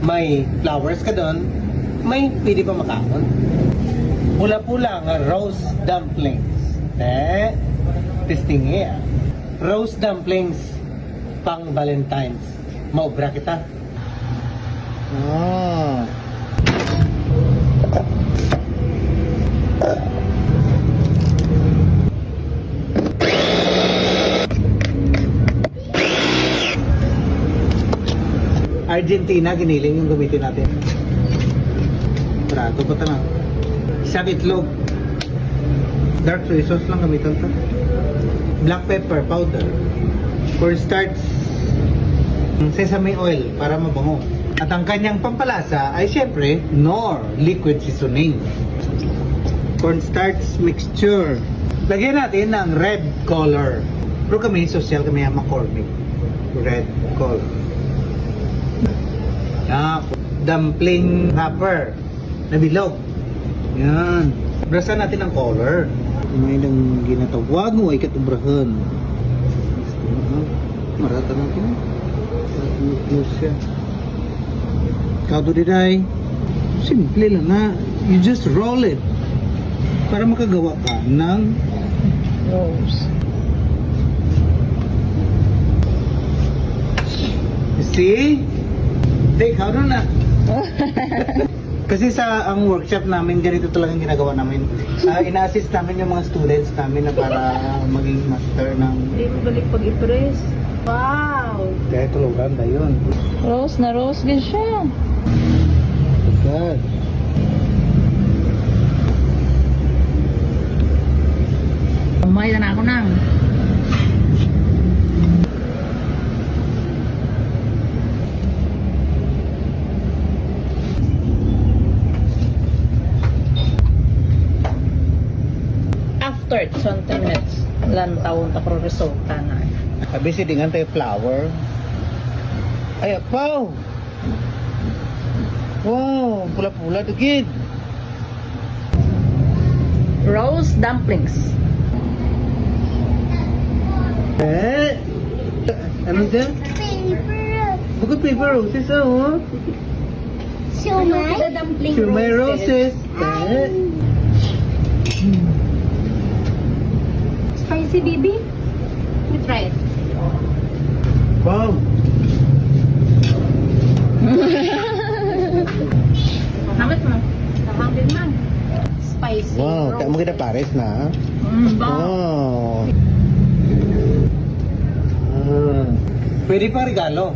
may flowers ka doon, may pwede pa makaon. Pula-pula nga rose dumplings. Testing nga. Rose dumplings pang Valentine's. Maubra kita. Argentina, giniling yung gamitin natin. Trato pa lang. Isang itlog. Dark soy sauce lang gamitan to. Black pepper powder. Cornstarch. Sesame oil para mabango. At ang kanyang pampalasa ay syempre Knorr liquid seasoning. Cornstarch mixture. Lagyan natin ng red color. Pero kami, social kami ang McCormick. Red color. Dumpling wrapper na bilog. Yan. Brasan natin ang color. May nang ginatawag mo ay katubrahan. Marata natin. Close siya. Kaudo diday. Simple lang na. You just roll it. Para makagawa ka ng Rose. You see? Take out na. Kasi sa ang workshop namin, ganito talagang ginagawa namin. Ina-assist namin yung mga students namin na para maging master ng... Hindi mo balik pag i-press. Wow! Kaya tulugan ba yun? Rose na rose din siya. God. Umay na ako nang. After 20 minutes, lantaw na pro resulta na. Sabi si dingan tayo flower. Ay, apaw! Wow, pula-pula dugid. Rose dumplings. Ano dyan? Buka paper roses, oh. Siomay? Siomay roses. Spicy baby? We try it. Wow. Nakit mo? Tahang din man. Spicy. Wow, tayo mo kita pares na. Ba? Wow. Pwede pa regalo.